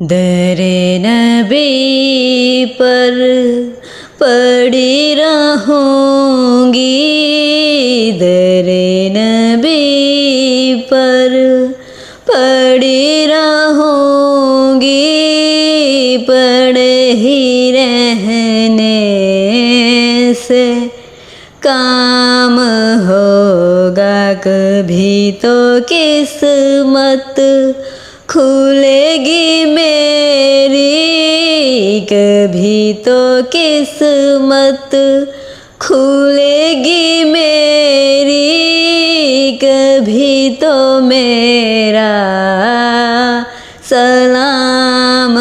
दरे नबी पर पड़ी रहूँगी, दरे नबी पर पड़ी रहूँगी, पड़े ही रहने से काम होगा कभी तो किस्मत खुलेगी मेरी, कभी तो किस्मत खुलेगी मेरी, कभी तो मेरा सलाम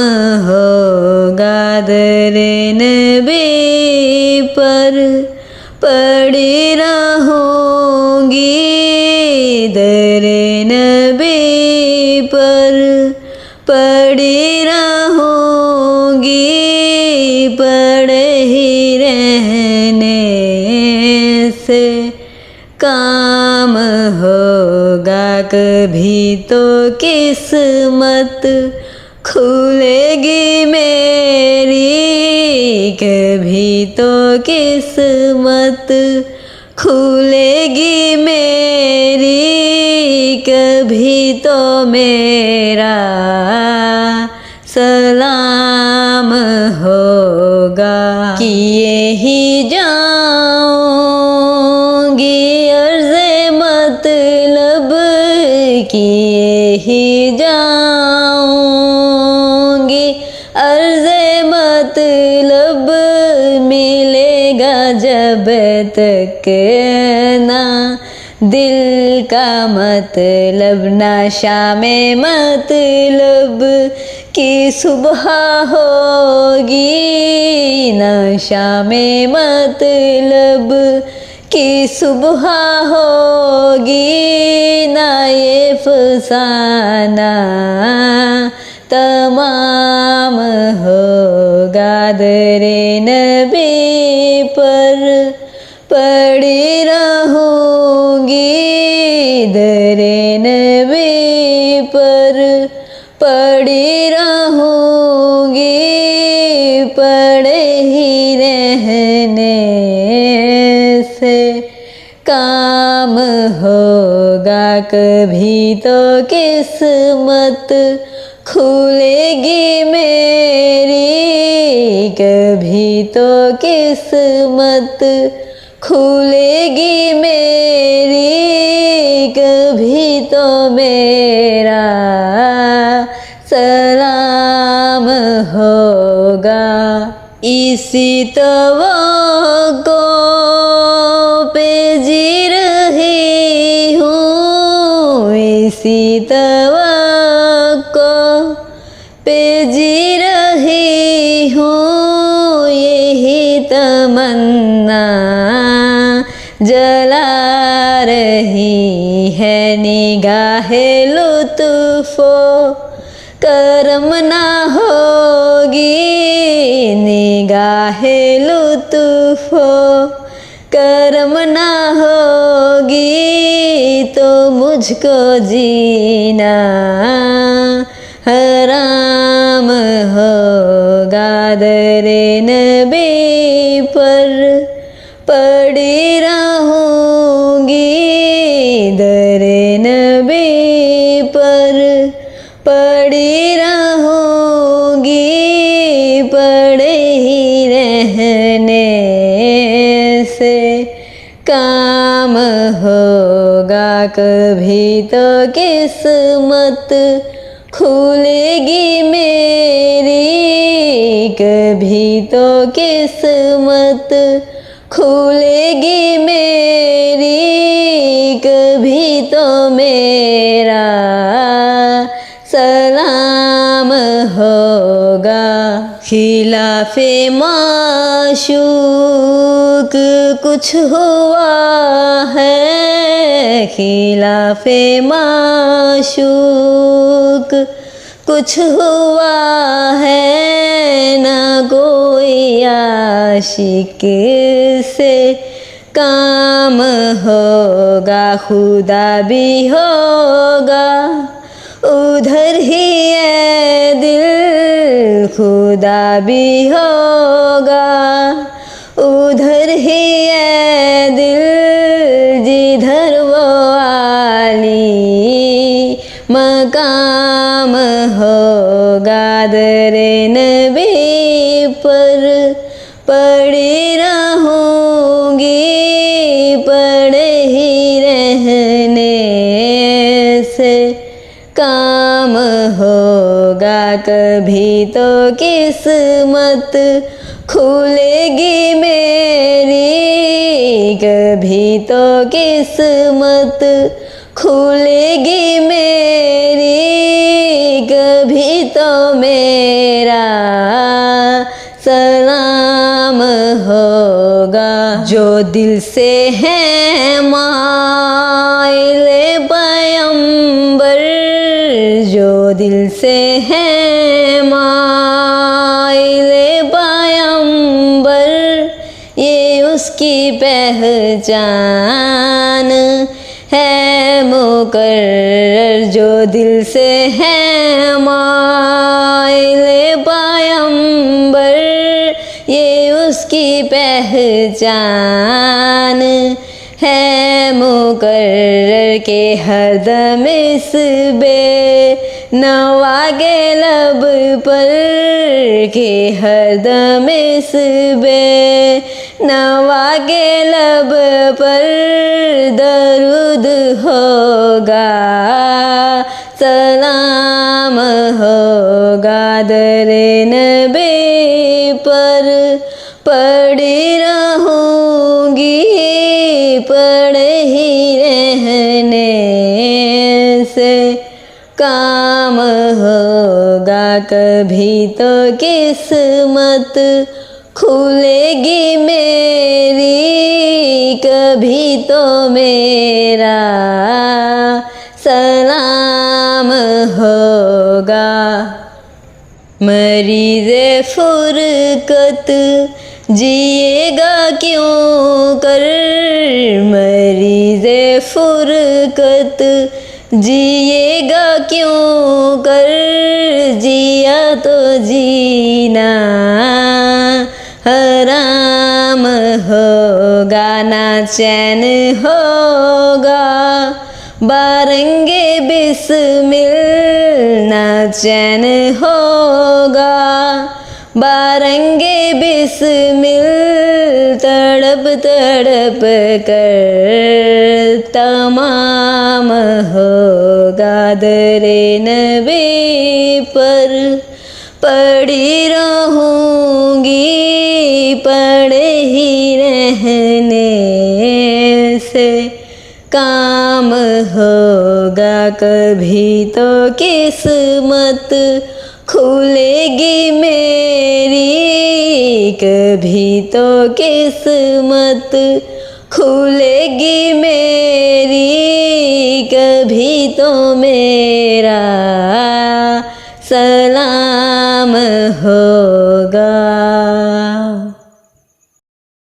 होगा दरे नबी पर पड़ी रहूँगी, दरे नबी पर पड़ी रहूँगी, पड़े ही रहने से काम होगा कभी तो किस्मत खुलेगी मेरी, कभी तो किस्मत खुलेगी मेरी, कभी तो मेरा सलाम होगा। किए ही जाऊंगी अर्ज़े मतलब, किए ही जाऊंगी अर्ज़े मतलब, मिलेगा जब तक ना दिल का मतलब, नशा में मतलब की सुबह होगी, नशा में मतलब की सुबह होगी, ना ये फसाना तमाम होगा दरे नबी पर पड़ी रहूँगी, दरे नबी पर पड़ी रहूँगी, पड़े ही रहने से काम होगा कभी तो किस्मत खुलेगी मेरी, कभी तो किस्मत खुलेगी मेरी, कभी तो मेरा सलाम होगा। इसी तवक्को पे जी रही हूँ, इसी तवक्को पे जी रही हूँ, यही तमन्ना जला रही है, निगाहे लुत्फ़ो करम ना होगी, निगाहे लुत्फ़ो करम ना होगी, तो मुझको जीना हराम होगा दरे नबी पर पड़ी रहूँगी, दरे नबी पर पड़ी रहूँगी, पड़े ही रहने से काम होगा कभी तो किस्मत खुलेगी मेरी, कभी तो किस्मत खुलेगी मेरी, कभी तो मेरा सलाम होगा। खिलाफे माशूक कुछ हुआ है, खिलाफे माशूक कुछ हुआ है, ना कोई आशिक से काम होगा, खुदा भी होगा उधर ही है दिल खुदा भी होगा, उधर ही है दिल जिधर वो आली मकाम होगा। दरे नबी पर पड़ी रहूँगी, पड़े ही रहने से काम होगा। कभी तो किस्मत खुलेगी मेरी, कभी तो किस्मत खुलेगी मेरी, कभी तो मेरा सलाम होगा। जो दिल से है माइले पैगंबर, जो दिल से है माइले पैगंबर, ये उसकी पहचान है मुकर्रर। जो दिल से है माइले पैगंबर, ये उसकी पहचान है मुकर्रर के हरदम इस बेनवा के लब पर, के हरदम इस बेनवा के लब पर दरूद होगा, सलाम होगा। दरे नबी पर पड़ी रहूँगी, पड़े ही रहने से काम होगा। कभी तो किस्मत खुलेगी मेरी, कभी तो मेरा सलाम होगा। मरीज़े फुरकत जिएगा क्यों कर, मरीज़े फुरकत जिएगा क्यों कर, जिया तो जीना हराम होगा। ना चैन होगा बारंगे बिस्मिल, ना चैन होगा बारंगे बिस्मिल, तड़प तड़प कर तमाम होगा। दरे नबी पर पड़ी रहूँगी, पड़े ही रहने से काम होगा। कभी तो किस्मत खुलेगी मेरी, कभी तो किस्मत खुलेगी मेरी, कभी तो मेरा सलाम होगा।